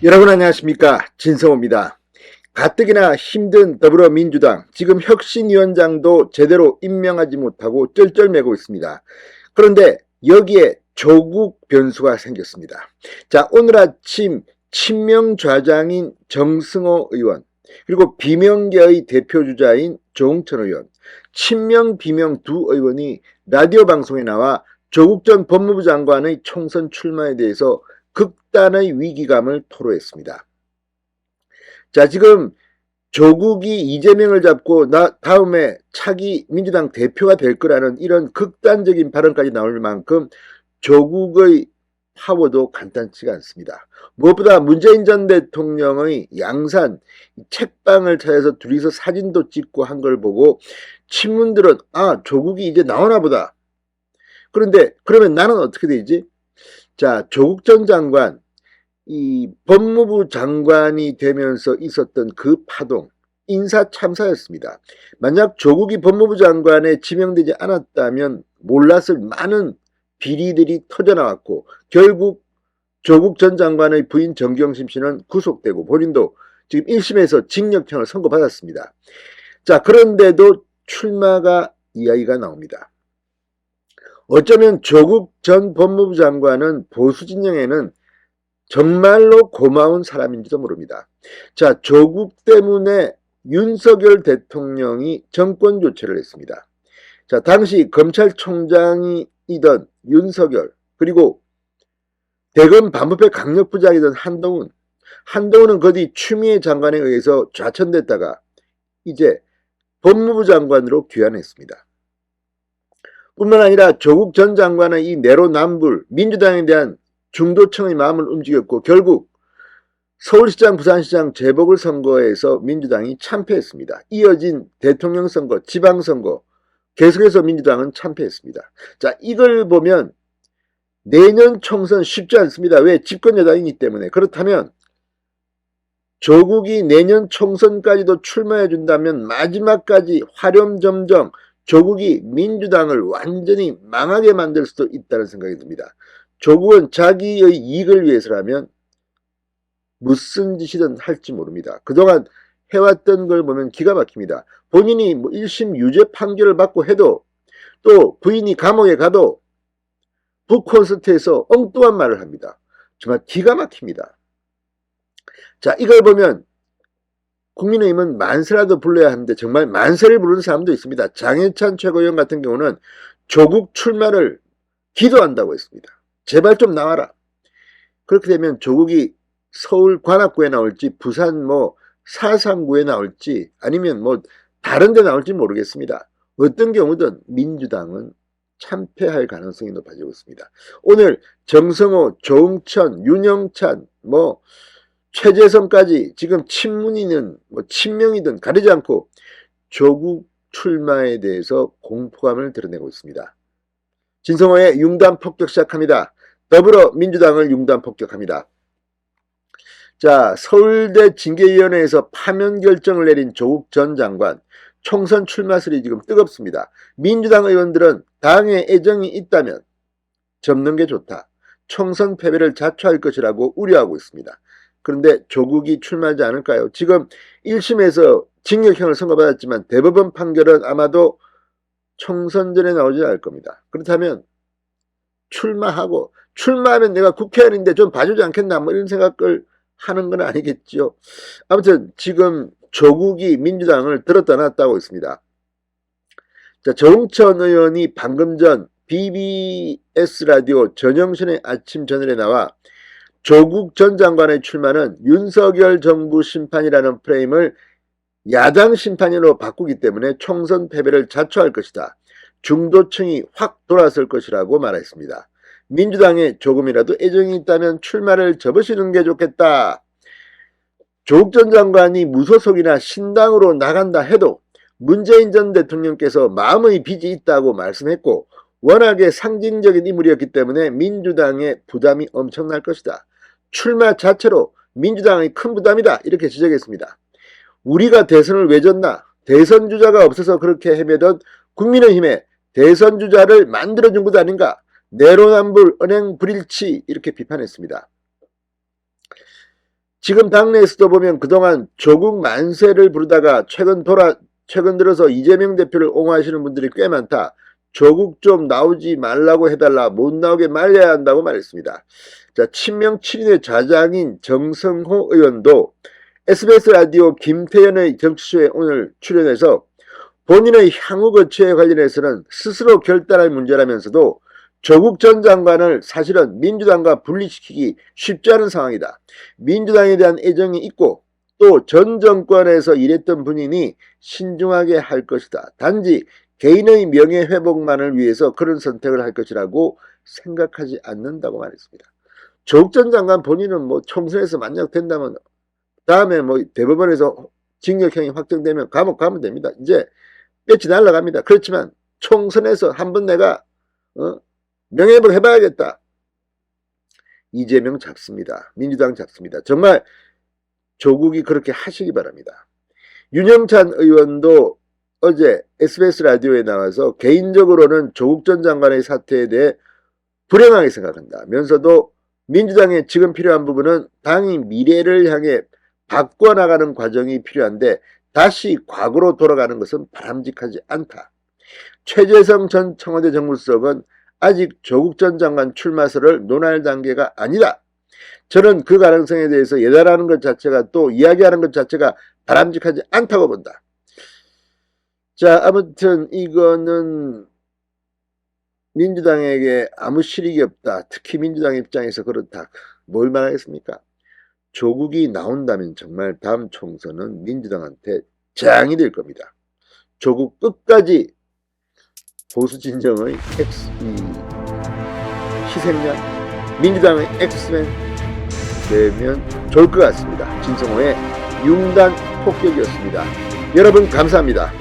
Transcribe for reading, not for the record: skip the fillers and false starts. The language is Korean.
여러분 안녕하십니까, 진성호입니다. 가뜩이나 힘든 더불어민주당, 지금 혁신위원장도 제대로 임명하지 못하고 쩔쩔매고 있습니다. 그런데 여기에 조국 변수가 생겼습니다. 자, 오늘 아침 친명 좌장인 정승호 의원, 그리고 비명계의 대표주자인 조응천 의원, 친명 비명 두 의원이 라디오 방송에 나와 조국 전 법무부 장관의 총선 출마에 대해서 극단의 위기감을 토로했습니다. 자, 지금 조국이 이재명을 잡고 다음에 차기 민주당 대표가 될 거라는 이런 극단적인 발언까지 나올 만큼 조국의 파워도 간단치가 않습니다. 무엇보다 문재인 전 대통령의 양산 책방을 찾아서 둘이서 사진도 찍고 한 걸 보고 친문들은 조국이 이제 나오나 보다. 그런데 그러면 나는 어떻게 되지? 자, 조국 전 장관, 이 법무부 장관이 되면서 있었던 그 파동, 인사 참사였습니다. 만약 조국이 법무부 장관에 지명되지 않았다면 몰랐을 많은 비리들이 터져나왔고, 결국 조국 전 장관의 부인 정경심 씨는 구속되고 본인도 지금 1심에서 징역형을 선고받았습니다. 자, 그런데도 출마가 이야기가 나옵니다. 어쩌면 조국 전 법무부 장관은 보수 진영에는 정말로 고마운 사람인지도 모릅니다. 자, 조국 때문에 윤석열 대통령이 정권 교체를 했습니다. 자, 당시 검찰총장이던 윤석열, 그리고 대검 반부패 강력부장이던 한동훈은 거기 추미애 장관에 의해서 좌천됐다가 이제 법무부 장관으로 귀환했습니다. 뿐만 아니라 조국 전 장관의 이 내로남불, 민주당에 대한 중도층의 마음을 움직였고 결국 서울시장, 부산시장 재보궐선거에서 민주당이 참패했습니다. 이어진 대통령 선거, 지방선거 계속해서 민주당은 참패했습니다. 자, 이걸 보면 내년 총선 쉽지 않습니다. 왜? 집권 여당이기 때문에. 그렇다면 조국이 내년 총선까지도 출마해 준다면 마지막까지 화렴점점 조국이 민주당을 완전히 망하게 만들 수도 있다는 생각이 듭니다. 조국은 자기의 이익을 위해서라면 무슨 짓이든 할지 모릅니다. 그동안 해왔던 걸 보면 기가 막힙니다. 본인이 1심 유죄 판결을 받고 해도 또 부인이 감옥에 가도 북콘서트에서 엉뚱한 말을 합니다. 정말 기가 막힙니다. 자, 이걸 보면 국민의힘은 만세라도 불러야 하는데 정말 만세를 부르는 사람도 있습니다. 장해찬 최고위원 같은 경우는 조국 출마를 기도한다고 했습니다. 제발 좀 나와라. 그렇게 되면 조국이 서울 관악구에 나올지 부산 4.3구에 나올지 아니면 다른 데 나올지 모르겠습니다. 어떤 경우든 민주당은 참패할 가능성이 높아지고 있습니다. 오늘 정성호, 조응천, 윤영찬, 최재성까지 지금 친문이든 친명이든 가리지 않고 조국 출마에 대해서 공포감을 드러내고 있습니다. 진성호의 융단 폭격 시작합니다. 더불어민주당을 융단 폭격합니다. 자, 서울대 징계위원회에서 파면 결정을 내린 조국 전 장관 총선 출마설이 지금 뜨겁습니다. 민주당 의원들은 당에 애정이 있다면 접는 게 좋다. 총선 패배를 자초할 것이라고 우려하고 있습니다. 그런데 조국이 출마하지 않을까요? 지금 1심에서 징역형을 선고받았지만 대법원 판결은 아마도 총선 전에 나오지 않을 겁니다. 그렇다면 출마하면 내가 국회의원인데 좀 봐주지 않겠나 이런 생각을 하는 건 아니겠죠. 아무튼 지금 조국이 민주당을 들었다 놨다고 있습니다. 자, 조응천 의원이 방금 전 BBS 라디오 전영신의 아침 저널에 나와 조국 전 장관의 출마는 윤석열 정부 심판이라는 프레임을 야당 심판으로 바꾸기 때문에 총선 패배를 자초할 것이다. 중도층이 확 돌아설 것이라고 말했습니다. 민주당에 조금이라도 애정이 있다면 출마를 접으시는 게 좋겠다. 조국 전 장관이 무소속이나 신당으로 나간다 해도 문재인 전 대통령께서 마음의 빚이 있다고 말씀했고 워낙에 상징적인 인물이었기 때문에 민주당의 부담이 엄청날 것이다. 출마 자체로 민주당의 큰 부담이다. 이렇게 지적했습니다. 우리가 대선을 왜 졌나? 대선 주자가 없어서 그렇게 헤매던 국민의힘에 대선 주자를 만들어준 것 아닌가? 내로남불, 은행 불일치 이렇게 비판했습니다. 지금 당내에서도 보면 그동안 조국 만세를 부르다가 최근 들어서 이재명 대표를 옹호하시는 분들이 꽤 많다. 조국 좀 나오지 말라고 해달라. 못 나오게 말려야 한다고 말했습니다. 자, 친명 7인의 좌장인 정성호 의원도 SBS 라디오 김태현의 정치쇼에 오늘 출연해서 본인의 향후 거취에 관련해서는 스스로 결단할 문제라면서도 조국 전 장관을 사실은 민주당과 분리시키기 쉽지 않은 상황이다. 민주당에 대한 애정이 있고 또 전 정권에서 일했던 분이니 신중하게 할 것이다. 단지 개인의 명예회복만을 위해서 그런 선택을 할 것이라고 생각하지 않는다고 말했습니다. 조국 전 장관 본인은 뭐 총선에서 만약 된다면 다음에 뭐 대법원에서 징역형이 확정되면 감옥 가면 됩니다. 이제 뼈치 날라갑니다. 그렇지만 총선에서 한번 내가 명예회복 해봐야겠다. 이재명 잡습니다. 민주당 잡습니다. 정말 조국이 그렇게 하시기 바랍니다. 윤영찬 의원도 어제 SBS 라디오에 나와서 개인적으로는 조국 전 장관의 사태에 대해 불행하게 생각한다. 면서도 민주당에 지금 필요한 부분은 당이 미래를 향해 바꿔나가는 과정이 필요한데 다시 과거로 돌아가는 것은 바람직하지 않다. 최재성 전 청와대 정무수석은 아직 조국 전 장관 출마설을 논할 단계가 아니다. 저는 그 가능성에 대해서 예단하는 것 자체가 또 이야기하는 것 자체가 바람직하지 않다고 본다. 자, 아무튼 이거는 민주당에게 아무 실익이 없다. 특히 민주당 입장에서 그렇다. 뭘 말하겠습니까? 조국이 나온다면 정말 다음 총선은 민주당한테 재앙이 될 겁니다. 조국 끝까지 보수 진정의 희생양, 민주당의 엑스맨 되면 좋을 것 같습니다. 진성호의 융단 폭격이었습니다. 여러분 감사합니다.